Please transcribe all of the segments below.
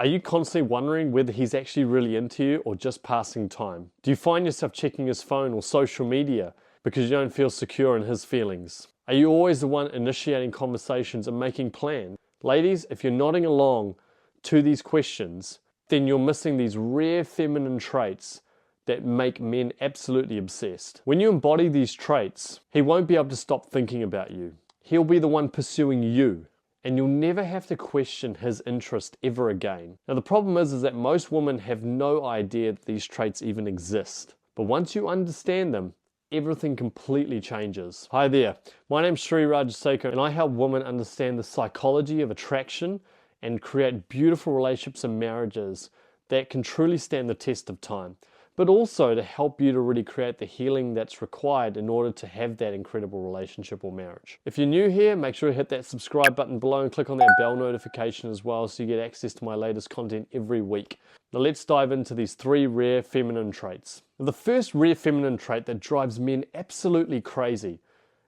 Are you constantly wondering whether he's actually really into you or just passing time? Do you find yourself checking his phone or social media because you don't feel secure in his feelings? Are you always the one initiating conversations and making plans? Ladies, if you're nodding along to these questions, then you're missing these rare feminine traits that make men absolutely obsessed. When you embody these traits, he won't be able to stop thinking about you. He'll be the one pursuing you, and you'll never have to question his interest ever again. Now the problem is that most women have no idea that these traits even exist. But once you understand them, everything completely changes. Hi there, my name's Rajasekar, and I help women understand the psychology of attraction and create beautiful relationships and marriages that can truly stand the test of time, but also to help you to really create the healing that's required in order to have that incredible relationship or marriage. If you're new here, make sure to hit that subscribe button below and click on that bell notification as well so you get access to my latest content every week. Now let's dive into these 3 rare feminine traits. Now, the first rare feminine trait that drives men absolutely crazy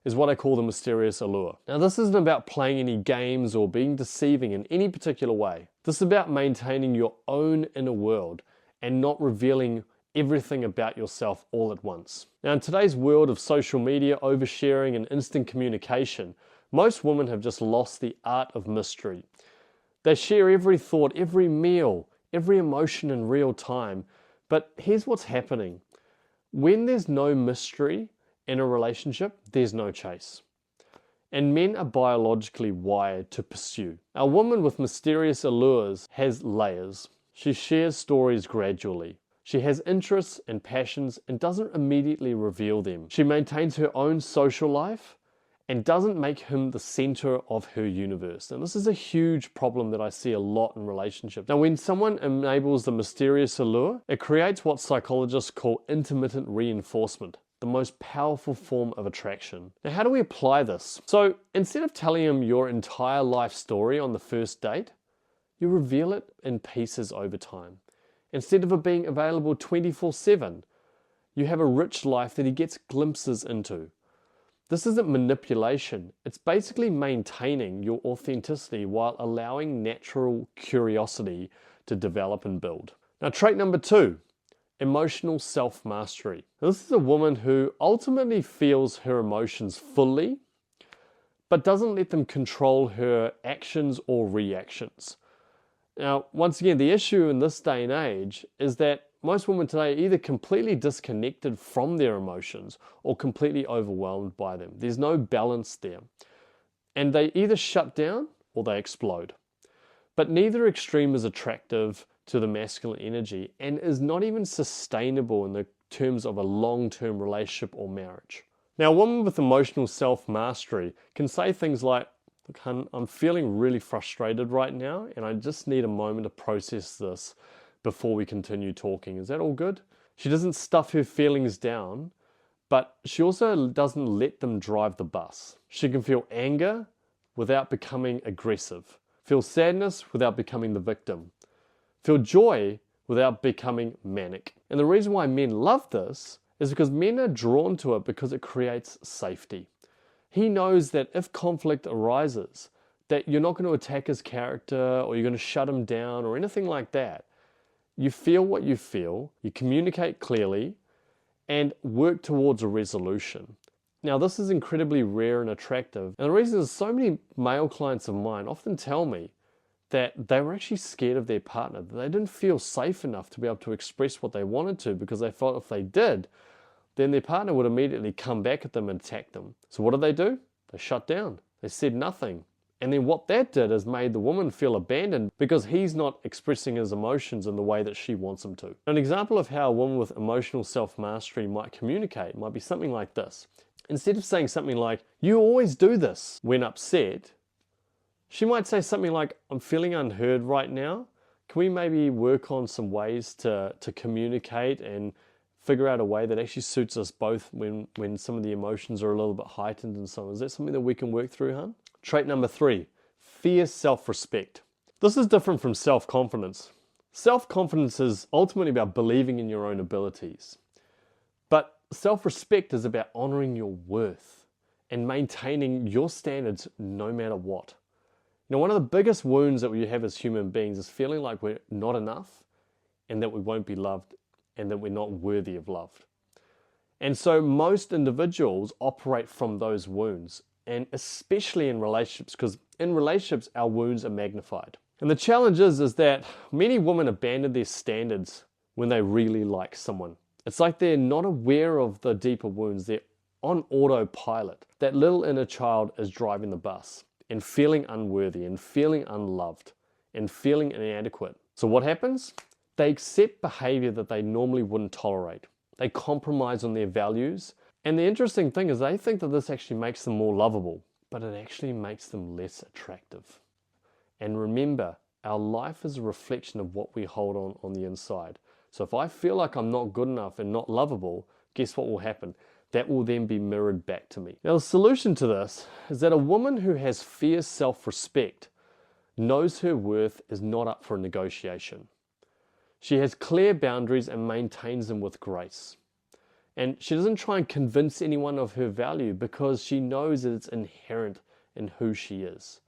is what I call the mysterious allure. Now this isn't about playing any games or being deceiving in any particular way. This is about maintaining your own inner world and not revealing everything about yourself all at once. Now in today's world of social media, oversharing and instant communication, most women have just lost the art of mystery. They share every thought, every meal, every emotion in real time. But here's what's happening. When there's no mystery in a relationship, there's no chase. And men are biologically wired to pursue. A woman with mysterious allures has layers. She shares stories gradually. She has interests and passions and doesn't immediately reveal them. She maintains her own social life and doesn't make him the center of her universe. And this is a huge problem that I see a lot in relationships. Now, when someone enables the mysterious allure, it creates what psychologists call intermittent reinforcement, the most powerful form of attraction. Now, how do we apply this? So instead of telling him your entire life story on the first date, you reveal it in pieces over time. Instead of it being available 24/7, you have a rich life that he gets glimpses into. This isn't manipulation. It's basically maintaining your authenticity while allowing natural curiosity to develop and build. Now, trait number 2, emotional self-mastery. This is a woman who ultimately feels her emotions fully, but doesn't let them control her actions or reactions. Now, once again, the issue in this day and age is that most women today are either completely disconnected from their emotions or completely overwhelmed by them. There's no balance there. And they either shut down or they explode. But neither extreme is attractive to the masculine energy and is not even sustainable in the terms of a long-term relationship or marriage. Now, a woman with emotional self-mastery can say things like, "Look, hun, I'm feeling really frustrated right now and I just need a moment to process this before we continue talking. Is that all good?" She doesn't stuff her feelings down, but she also doesn't let them drive the bus. She can feel anger without becoming aggressive, feel sadness without becoming the victim, feel joy without becoming manic. And the reason why men love this is because men are drawn to it because it creates safety. He knows that if conflict arises, that you're not going to attack his character or you're going to shut him down or anything like that. You feel what you feel, you communicate clearly, and work towards a resolution. Now, this is incredibly rare and attractive. And the reason is so many male clients of mine often tell me that they were actually scared of their partner. They didn't feel safe enough to be able to express what they wanted to because they felt if they did, then their partner would immediately come back at them and attack them. So what do? They shut down. They said nothing. And then what that did is made the woman feel abandoned because he's not expressing his emotions in the way that she wants him to. An example of how a woman with emotional self-mastery might communicate might be something like this. Instead of saying something like, "You always do this," when upset, she might say something like, "I'm feeling unheard right now. Can we maybe work on some ways to communicate and figure out a way that actually suits us both when some of the emotions are a little bit heightened and so on? Is that something that we can work through, hun?" Trait number 3, fierce self-respect. This is different from self-confidence. Self-confidence is ultimately about believing in your own abilities. But self-respect is about honoring your worth and maintaining your standards no matter what. Now, one of the biggest wounds that we have as human beings is feeling like we're not enough and that we won't be loved and that we're not worthy of love. And so most individuals operate from those wounds, and especially in relationships, because in relationships, our wounds are magnified. And the challenge is that many women abandon their standards when they really like someone. It's like they're not aware of the deeper wounds. They're on autopilot. That little inner child is driving the bus and feeling unworthy and feeling unloved and feeling inadequate. So what happens? They accept behavior that they normally wouldn't tolerate. They compromise on their values. And the interesting thing is they think that this actually makes them more lovable, but it actually makes them less attractive. And remember, our life is a reflection of what we hold on the inside. So if I feel like I'm not good enough and not lovable, guess what will happen? That will then be mirrored back to me. Now, the solution to this is that a woman who has fierce self-respect knows her worth is not up for negotiation. She has clear boundaries and maintains them with grace. And she doesn't try and convince anyone of her value because she knows that it's inherent in who she is.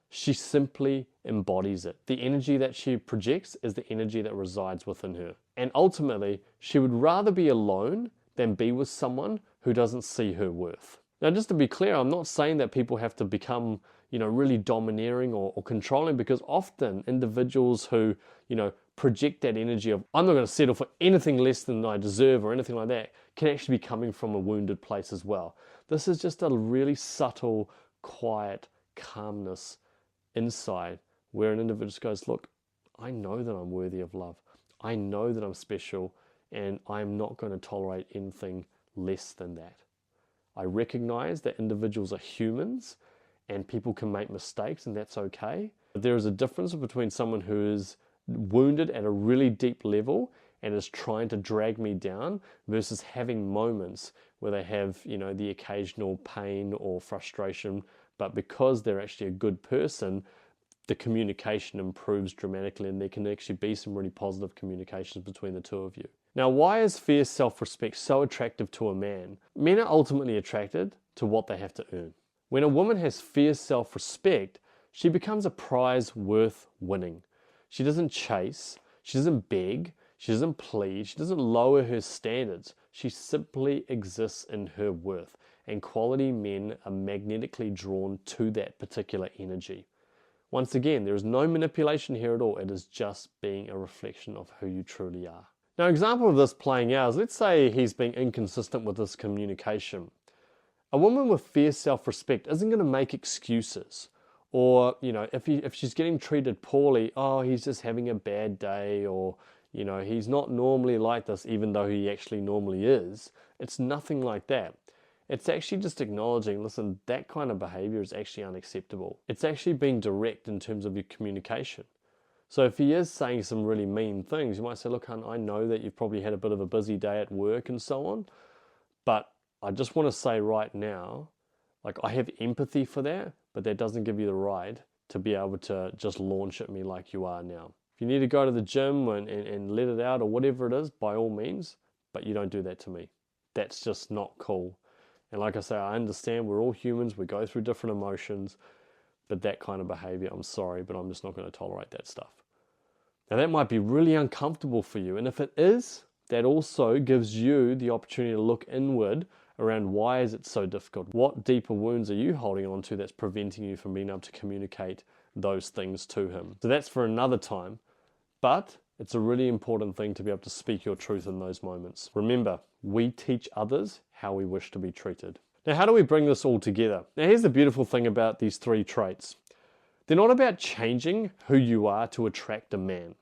She simply embodies it. The energy that she projects is the energy that resides within her. And ultimately, she would rather be alone than be with someone who doesn't see her worth. Now, just to be clear, I'm not saying that people have to become, really domineering or controlling, because often individuals who, project that energy of, I'm not going to settle for anything less than I deserve or anything like that, can actually be coming from a wounded place as well. This is just a really subtle, quiet calmness inside where an individual just goes, look, I know that I'm worthy of love. I know that I'm special, and I'm not going to tolerate anything less than that. I recognize that individuals are humans and people can make mistakes, and that's okay. But there is a difference between someone who is wounded at a really deep level and is trying to drag me down versus having moments where they have, the occasional pain or frustration, but because they're actually a good person, the communication improves dramatically and there can actually be some really positive communications between the two of you. Now, why is fierce self-respect so attractive to a man? Men are ultimately attracted to what they have to earn. When a woman has fierce self-respect, she becomes a prize worth winning. She doesn't chase, she doesn't beg, she doesn't plead, she doesn't lower her standards. She simply exists in her worth. And quality men are magnetically drawn to that particular energy. Once again, there is no manipulation here at all. It is just being a reflection of who you truly are. Now, an example of this playing out is, let's say he's being inconsistent with his communication. A woman with fierce self-respect isn't going to make excuses. Or, if she's getting treated poorly, oh, he's just having a bad day, or, he's not normally like this, even though he actually normally is. It's nothing like that. It's actually just acknowledging, listen, that kind of behavior is actually unacceptable. It's actually being direct in terms of your communication. So if he is saying some really mean things, you might say, look, hon, I know that you've probably had a bit of a busy day at work and so on, but I just want to say right now, I have empathy for that, but that doesn't give you the right to be able to just launch at me like you are now. If you need to go to the gym and let it out or whatever it is, by all means, but you don't do that to me. That's just not cool. And like I say, I understand we're all humans, we go through different emotions, but that kind of behavior, I'm sorry, but I'm just not going to tolerate that stuff. Now that might be really uncomfortable for you, and if it is, that also gives you the opportunity to look inward around why is it so difficult? What deeper wounds are you holding on to that's preventing you from being able to communicate those things to him? So that's for another time, but it's a really important thing to be able to speak your truth in those moments. Remember, we teach others how we wish to be treated. Now, how do we bring this all together? Now, here's the beautiful thing about these three traits. They're not about changing who you are to attract a man.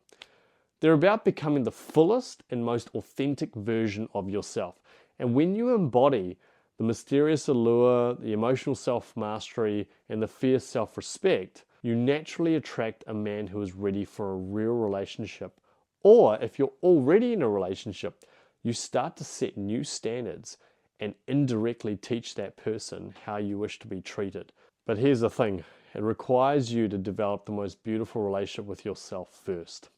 They're about becoming the fullest and most authentic version of yourself. And when you embody the mysterious allure, the emotional self-mastery, and the fierce self-respect, you naturally attract a man who is ready for a real relationship. Or if you're already in a relationship, you start to set new standards and indirectly teach that person how you wish to be treated. But here's the thing, it requires you to develop the most beautiful relationship with yourself first.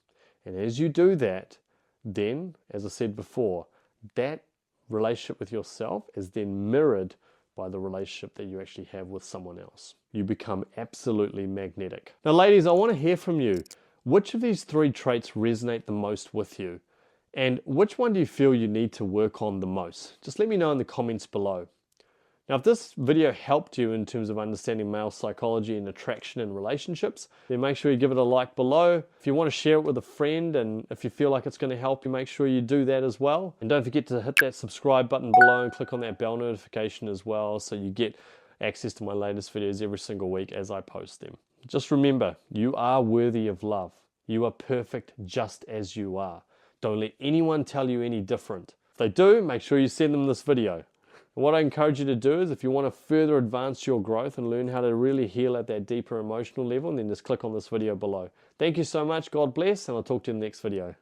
And as you do that, then, as I said before, that relationship with yourself is then mirrored by the relationship that you actually have with someone else. You become absolutely magnetic. Now, ladies, I want to hear from you. Which of these 3 traits resonate the most with you? And which one do you feel you need to work on the most? Just let me know in the comments below. Now, if this video helped you in terms of understanding male psychology and attraction in relationships, then make sure you give it a like below. If you want to share it with a friend, and if you feel like it's going to help you, make sure you do that as well. And don't forget to hit that subscribe button below and click on that bell notification as well, so you get access to my latest videos every single week as I post them. Just remember, you are worthy of love. You are perfect just as you are. Don't let anyone tell you any different. If they do, make sure you send them this video. And what I encourage you to do is, if you want to further advance your growth and learn how to really heal at that deeper emotional level, then just click on this video below. Thank you so much. God bless, and I'll talk to you in the next video.